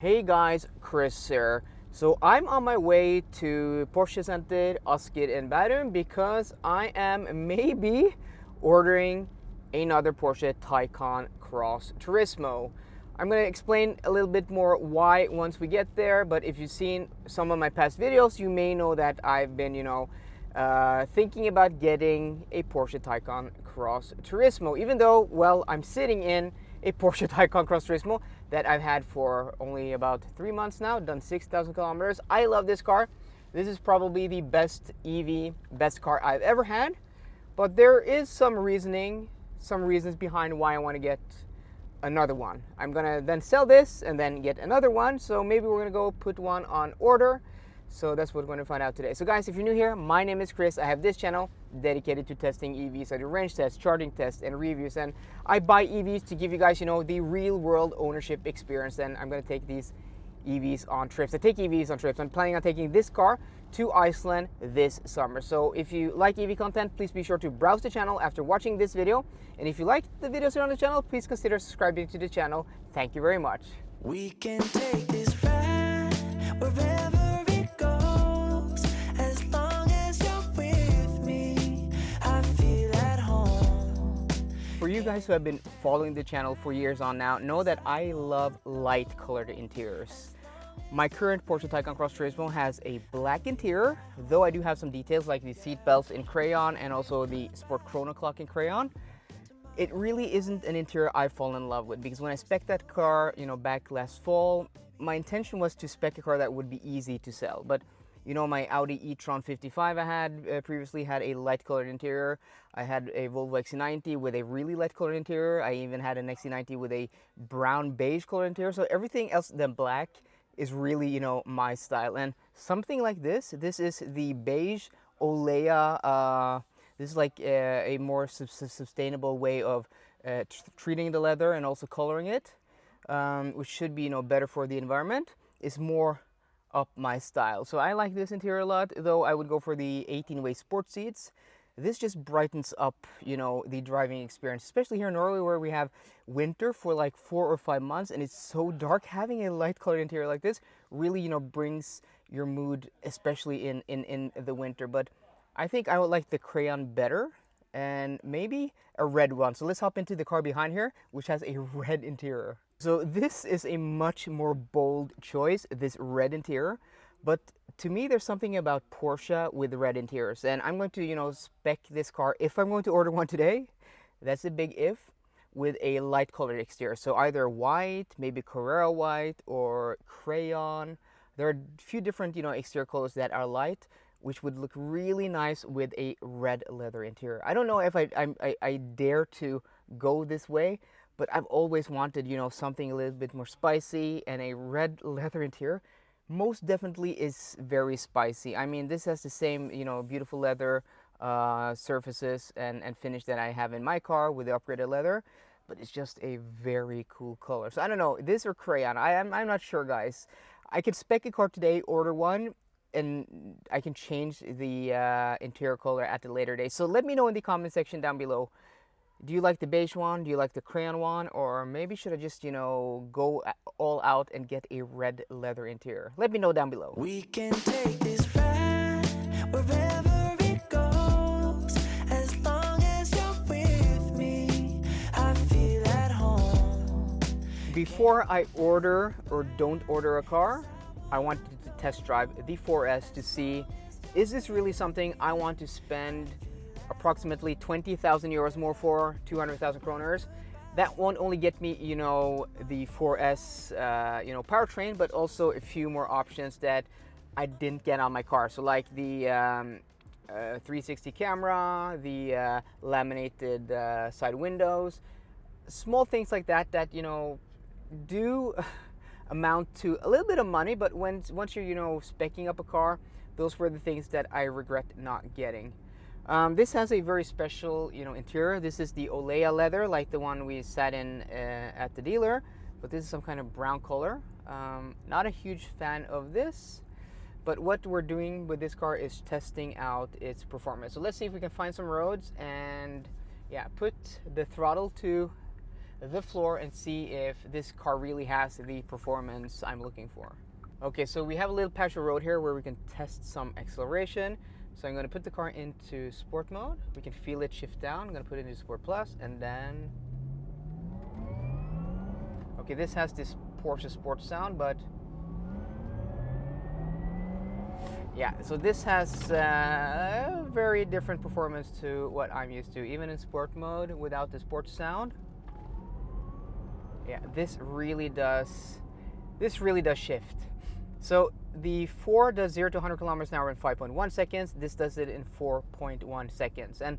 Hey guys, Chris here. So I'm on my way to Porsche Center, Asker in Bærum because I am maybe ordering another Porsche Taycan Cross Turismo. I'm going to explain a little bit more why once we get there, but if you've seen some of my past videos, you may know that I've been, thinking about getting a Porsche Taycan Cross Turismo, even though, well, I'm sitting in a Porsche Taycan Cross Turismo that I've had for only about 3 months now, done 6,000 kilometers. I love this car. This is probably the best EV, best car I've ever had, but there is some reasoning, some reasons behind why I want to get another one. I'm gonna then sell this and then get another one, so maybe we're gonna go put one on order. So that's what we're going to find out today. So guys, if you're new here, my name is Chris. I have this channel dedicated to testing EVs. I do range tests, charging tests, and reviews. And I buy EVs to give you guys, the real world ownership experience. And I'm going to take these EVs on trips. I take EVs on trips. I'm planning on taking this car to Iceland this summer. So if you like EV content, please be sure to browse the channel after watching this video. And if you like the videos here on the channel, please consider subscribing to the channel. Thank you very much. We can take this ride wherever it goes, as long as you're with me. I feel at home. For you guys who have been following the channel for years on now, know that I love light colored interiors. My current Porsche Taycan Cross Turismo has a black interior, though I do have some details like the seat belts in crayon and also the Sport Chrono clock in crayon. It really isn't an interior I've fallen in love with, because when I spec'd that car, back last fall, my intention was to spec a car that would be easy to sell. But my Audi e-tron 55 I had previously had a light colored interior. I had a Volvo XC90 with a really light colored interior. I even had an XC90 with a brown beige colored interior. So everything else than black is really, my style. And something like this is the beige Olea. This is like a more sustainable way of treating the leather and also coloring it, which should be better for the environment. It's more up my style. So I like this interior a lot, though I would go for the 18-way sport seats. This just brightens up, the driving experience, especially here in Norway where we have winter for like 4 or 5 months and it's so dark. Having a light colored interior like this really, brings your mood, especially in the winter. But I think I would like the crayon better and maybe a red one. So let's hop into the car behind here, which has a red interior. So this is a much more bold choice, this red interior. But to me, there's something about Porsche with red interiors. And I'm going to, spec this car, if I'm going to order one today, that's a big if, with a light colored exterior. So either white, maybe Carrera white, or crayon. There are a few different, exterior colors that are light, which would look really nice with a red leather interior. I don't know if I dare to go this way, but I've always wanted, something a little bit more spicy, and a red leather interior most definitely is very spicy. I mean, this has the same, beautiful leather surfaces and finish that I have in my car with the upgraded leather, but it's just a very cool color. So I don't know, this or crayon, I'm not sure, guys. I could spec a car today, order one, and I can change the interior color at a later date. So let me know in the comment section down below. Do you like the beige one? Do you like the crayon one? Or maybe should I just, go all out and get a red leather interior? Let me know down below. We can take this ride wherever it goes, as long as you're with me. I feel at home. Before I order or don't order a car, I wanted to test drive the 4S to see, is this really something I want to spend approximately 20,000 euros more for, 200,000 kroners. That won't only get me, the 4S, powertrain, but also a few more options that I didn't get on my car. So like the 360 camera, the laminated side windows, small things like that do amount to a little bit of money, but once you're specking up a car, those were the things that I regret not getting. This has a very special interior. This is the Olea leather, like the one we sat in at the dealer, but this is some kind of brown color. Not a huge fan of this, but what we're doing with this car is testing out its performance. So let's see if we can find some roads and put the throttle to the floor and see if this car really has the performance I'm looking for. Okay, so we have a little patch of road here where we can test some acceleration. So I'm going to put the car into sport mode. We can feel it shift down. I'm going to put it into sport plus, and then okay, this has this Porsche sport sound, but yeah, so this has very different performance to what I'm used to, even in sport mode without the sport sound. Yeah, this really does shift. So the 4 does 0 to 100 kilometers an hour in 5.1 seconds. This does it in 4.1 seconds. And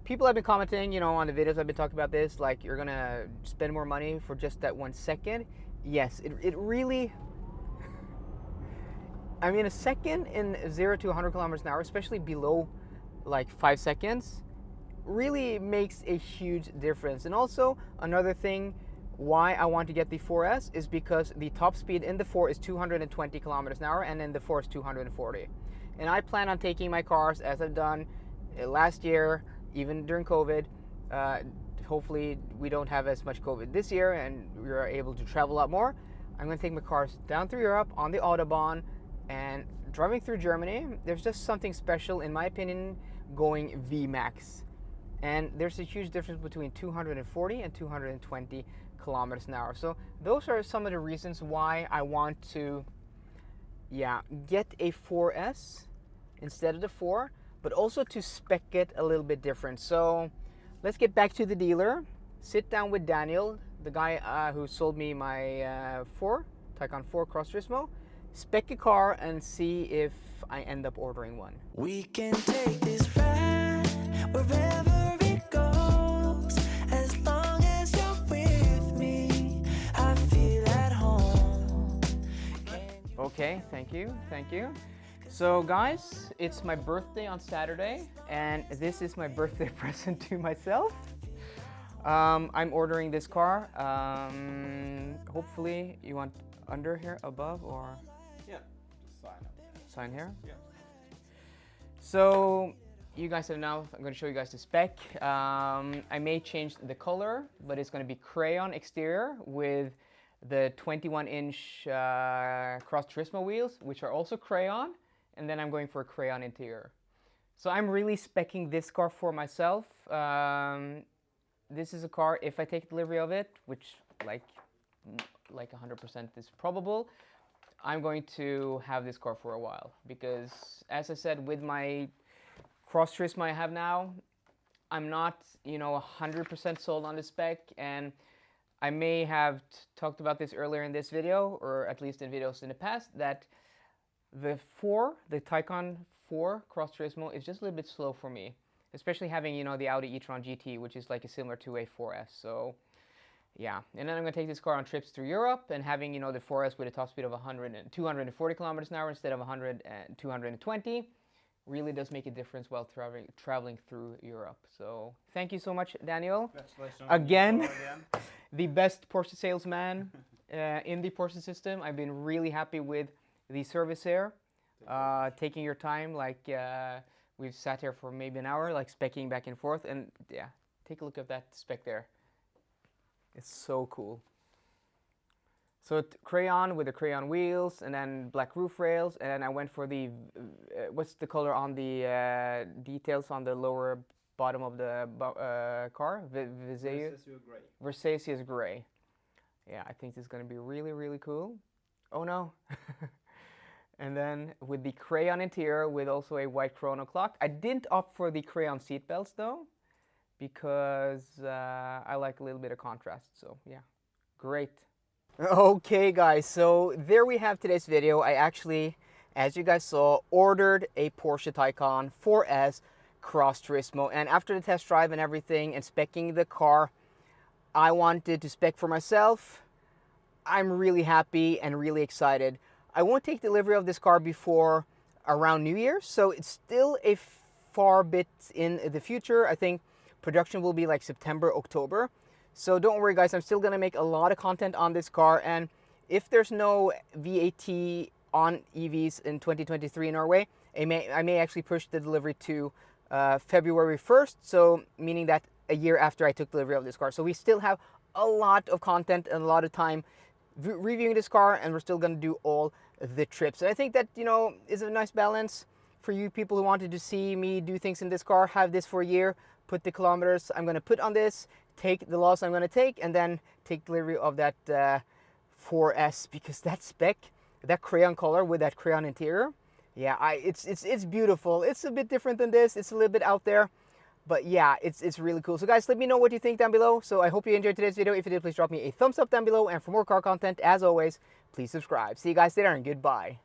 people have been commenting, on the videos I've been talking about this, like, you're gonna spend more money for just that 1 second. Yes, it really, I mean, a second in 0 to 100 kilometers an hour, especially below like 5 seconds, really makes a huge difference. And also another thing why I want to get the 4S is because the top speed in the 4 is 220 kilometers an hour, and in the 4 is 240. And I plan on taking my cars, as I've done last year, even during COVID. Hopefully we don't have as much COVID this year and we are able to travel a lot more. I'm going to take my cars down through Europe on the Autobahn, and driving through Germany, there's just something special, in my opinion, going VMAX. And there's a huge difference between 240 and 220 kilometers an hour. So those are some of the reasons why I want to get a 4S instead of the 4, but also to spec it a little bit different. So let's get back to the dealer, sit down with Daniel, the guy who sold me my 4 Taycan 4 Cross Turismo, spec a car and see if I end up ordering one. We can take this ride wherever it goes, as long as you're with me. I feel at home. Okay, thank you. So guys, it's my birthday on Saturday, and this is my birthday present to myself. I'm ordering this car. Hopefully you want under here, above, or? Yeah, just sign up. Sign here? Yeah. So you guys have now, I'm going to show you guys the spec. I may change the color, but it's going to be crayon exterior with the 21-inch Cross Turismo wheels, which are also crayon, and then I'm going for a crayon interior. So I'm really speccing this car for myself. This is a car, if I take delivery of it, which like 100% is probable, I'm going to have this car for a while, because as I said, with my Cross Turismo I have now, I'm not 100% sold on the spec, and I may have talked about this earlier in this video, or at least in videos in the past, that the Taycan 4 Cross Turismo is just a little bit slow for me, especially having the Audi e-tron GT, which is like similar to a 4S. So yeah, and then I'm going to take this car on trips through Europe, and having the 4S with a top speed of 240 kilometers an hour instead of 220 really does make a difference while traveling through Europe. So thank you so much, Daniel. Congratulations. Again, the best Porsche salesman in the Porsche system. I've been really happy with the service here. Taking your time, like we've sat here for maybe an hour, like specking back and forth, and yeah, take a look at that spec there. It's so cool. So crayon with the crayon wheels, and then black roof rails, and then I went for the what's the color on the details on the lower bottom of the car? Versace gray. Yeah, I think this is going to be really cool. Oh no. And then with the crayon interior with also a white chrono clock. I didn't opt for the crayon seat belts though, because I like a little bit of contrast. So yeah, great. Okay guys, so there we have today's video. I actually, as you guys saw, ordered a Porsche Taycan 4S Cross Turismo, and after the test drive and everything and speccing the car, I wanted to spec for myself. I'm really happy and really excited. I won't take delivery of this car before around New Year's, so it's still a far bit in the future. I think production will be like September, October. So don't worry guys, I'm still gonna make a lot of content on this car, and if there's no VAT on EVs in 2023 in Norway, I may actually push the delivery to February 1st, so meaning that a year after I took delivery of this car. So we still have a lot of content and a lot of time reviewing this car, and we're still going to do all the trips. And I think that, you know, is a nice balance for you people who wanted to see me do things in this car. Have this for a year, put the kilometers I'm going to put on this, take the loss I'm going to take, and then take delivery of that 4S, because that spec, that crayon color with that crayon interior, yeah, it's beautiful. It's a bit different than this. It's a little bit out there. But yeah, it's really cool. So guys, let me know what you think down below. So I hope you enjoyed today's video. If you did, please drop me a thumbs up down below. And for more car content, as always, please subscribe. See you guys later, and goodbye.